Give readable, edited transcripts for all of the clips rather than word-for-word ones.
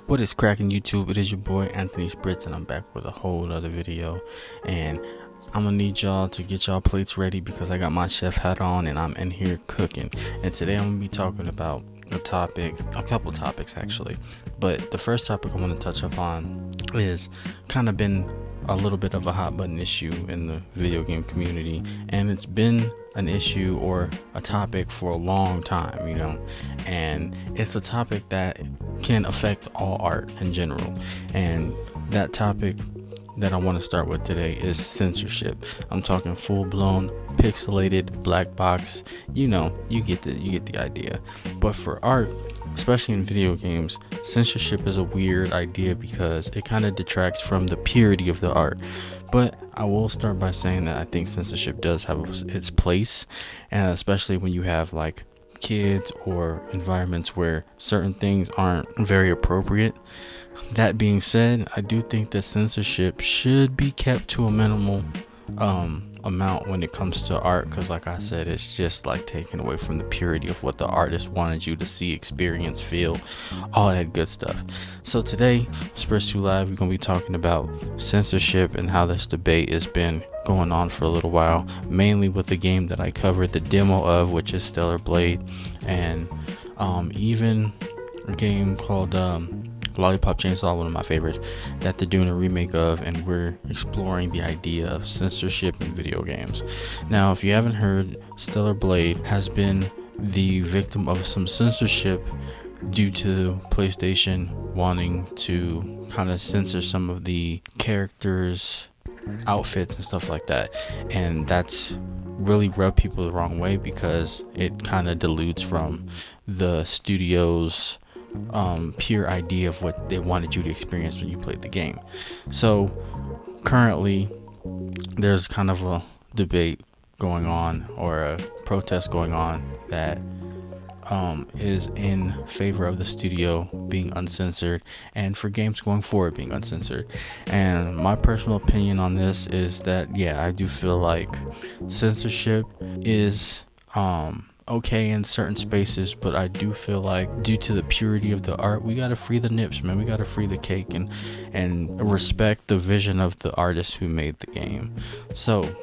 What is cracking YouTube? It is your boy Anthony Spritz, and I'm back with a whole other video. And I'm gonna need y'all to get y'all plates ready because I got my chef hat on and I'm in here cooking. And today I'm gonna be talking about a couple topics actually. But the first topic I want to touch upon is kind of been a little bit of a hot button issue in the video game community, and it's been an issue or a topic for a long time, and it's a topic that can affect all art in general. And that topic that I want to start with today is censorship. I'm talking full-blown pixelated black box. You get the idea. But for art, especially in video games, censorship is a weird idea because it kind of detracts from the purity of the art. But I will start by saying that I think censorship does have its place, and especially when you have like kids or environments where certain things aren't very appropriate. That being said, I do think that censorship should be kept to a minimal amount when it comes to art, because like I said, it's just like taking away from the purity of what the artist wanted you to see, experience, feel, all that good stuff. So today, Spurs 2 Live, we're gonna be talking about censorship and how this debate has been going on for a little while, mainly with the game that I covered the demo of, which is Stellar Blade, and even a game called Lollipop Chainsaw, one of my favorites, that they're doing a remake of, and we're exploring the idea of censorship in video games. Now, if you haven't heard, Stellar Blade has been the victim of some censorship due to PlayStation wanting to kind of censor some of the characters' outfits and stuff like that, and that's really rubbed people the wrong way because it kind of dilutes from the studio's pure idea of what they wanted you to experience when you played the game. So currently there's kind of a debate going on, or a protest going on, that is in favor of the studio being uncensored and for games going forward being uncensored. And my personal opinion on this is that I do feel like censorship is okay in certain spaces, but I do feel like due to the purity of the art, we gotta free the nips, man. We gotta free the cake and respect the vision of the artist who made the game. So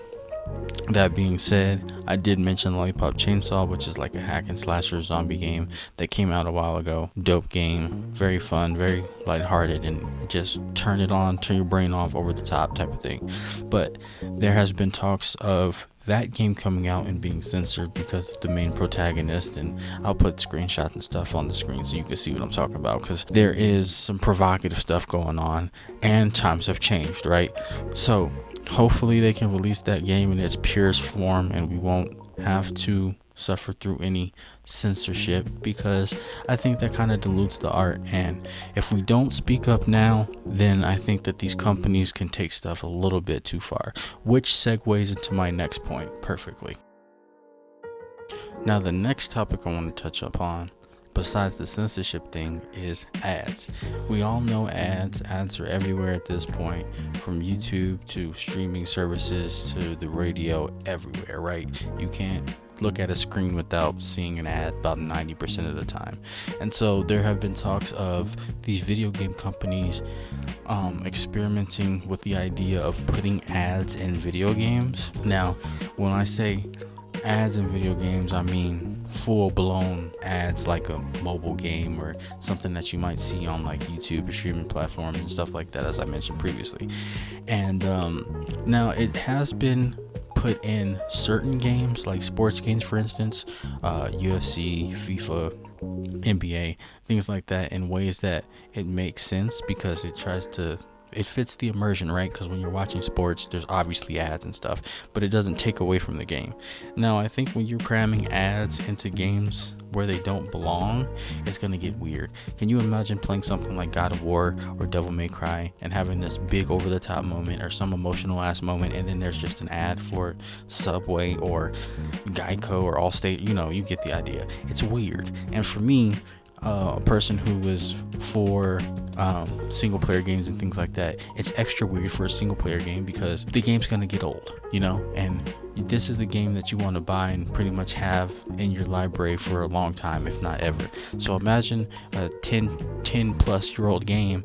that being said, I did mention Lollipop Chainsaw, which is like a hack and slasher zombie game that came out a while ago. Dope game, very fun, very lighthearted, and just turn it on, turn your brain off, over the top type of thing. But there has been talks of that game coming out and being censored because of the main protagonist, and I'll put screenshots and stuff on the screen so you can see what I'm talking about, because there is some provocative stuff going on and times have changed, right? So hopefully they can release that game in its purest form and we won't have to suffer through any censorship, because I think that kind of dilutes the art. And if we don't speak up now, then I think that these companies can take stuff a little bit too far, which segues into my next point perfectly. Now, the next topic I want to touch upon, besides the censorship thing, is ads. We all know ads are everywhere at this point, from YouTube to streaming services to the radio, everywhere, right? You can't look at a screen without seeing an ad about 90% of the time. And so there have been talks of these video game companies experimenting with the idea of putting ads in video games. Now, when I say ads in video games, I mean full-blown ads, like a mobile game or something that you might see on like YouTube or streaming platforms and stuff like that, as I mentioned previously. And now it has been put in certain games, like sports games, for instance, UFC, FIFA, NBA, things like that, in ways that it makes sense because it fits the immersion, right? Because when you're watching sports, there's obviously ads and stuff, but it doesn't take away from the game. Now, I think when you're cramming ads into games where they don't belong, it's going to get weird. Can you imagine playing something like God of War or Devil May Cry and having this big over-the-top moment or some emotional ass moment, and then there's just an ad for Subway or Geico or Allstate? You get the idea. It's weird. And for me, a person who is for single player games and things like that, it's extra weird for a single player game because the game's gonna get old, and this is the game that you want to buy and pretty much have in your library for a long time, if not ever. So imagine a 10 plus year old game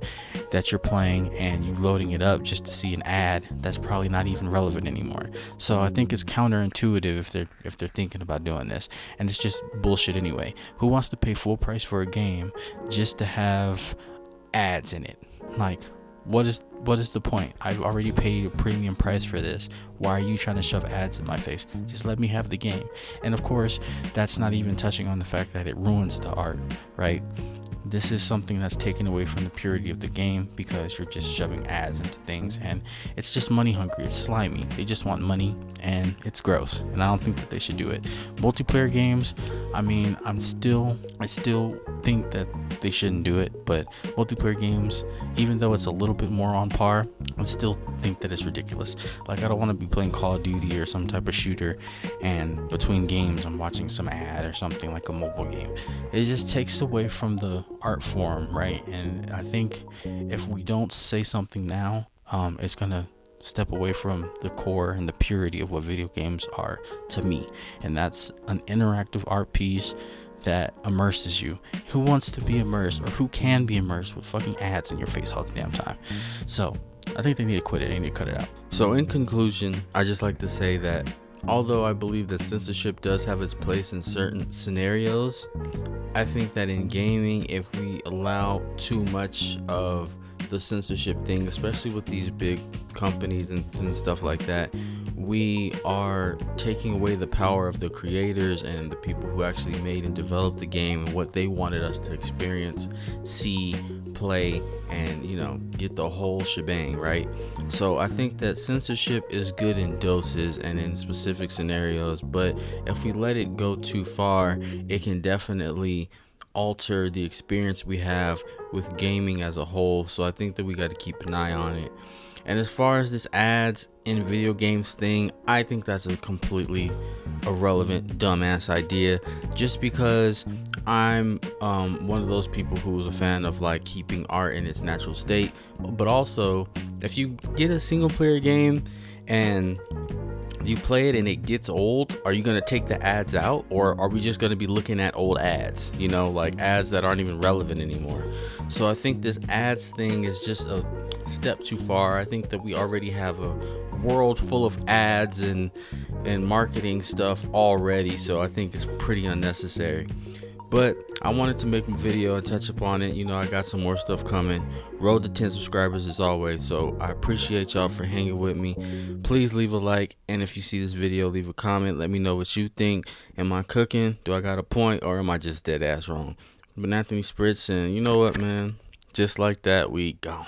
that you're playing and you loading it up just to see an ad that's probably not even relevant anymore. So I think it's counterintuitive if they're thinking about doing this, and it's just bullshit anyway. Who wants to pay full price for a game just to have ads in it? Like, what is the point? I've already paid a premium price for this. Why are you trying to shove ads in my face? Just let me have the game. And of course, that's not even touching on the fact that it ruins the art, right? This is something that's taken away from the purity of the game because you're just shoving ads into things, and it's just money hungry. It's slimy. They just want money, and it's gross, and I don't think that they should do it. Multiplayer games, I mean, I still think that they shouldn't do it, but multiplayer games, even though it's a little bit more on par, I still think that it's ridiculous. Like, I don't want to be playing Call of Duty or some type of shooter, and between games I'm watching some ad or something like a mobile game. It just takes away from the art form, right? And I think if we don't say something now, it's gonna step away from the core and the purity of what video games are to me, and that's an interactive art piece that immerses you. Who wants to be immersed, or who can be immersed with fucking ads in your face all the damn time? So I think they need to quit it. They need to cut it out. So in conclusion, I just like to say that although I believe that censorship does have its place in certain scenarios, I think that in gaming, if we allow too much of the censorship thing, especially with these big companies and stuff like that, we are taking away the power of the creators and the people who actually made and developed the game and what they wanted us to experience, see, play, and get the whole shebang, right? So I think that censorship is good in doses and in specific scenarios, but if we let it go too far, it can definitely alter the experience we have with gaming as a whole. So I think that we got to keep an eye on it. And as far as this ads in video games thing, I think that's a completely irrelevant, dumbass idea, just because I'm one of those people who is a fan of like keeping art in its natural state. But also, if you get a single player game and you play it and it gets old, are you going to take the ads out, or are we just going to be looking at old ads, like ads that aren't even relevant anymore? So I think this ads thing is just a step too far. I think that we already have a world full of ads and marketing stuff already, so I think it's pretty unnecessary. But I wanted to make a video and touch upon it. I got some more stuff coming. Road to 10 subscribers as always. So I appreciate y'all for hanging with me. Please leave a like. And if you see this video, leave a comment. Let me know what you think. Am I cooking? Do I got a point? Or am I just dead ass wrong? But Anthony Spritz, and you know what, man? Just like that, we gone.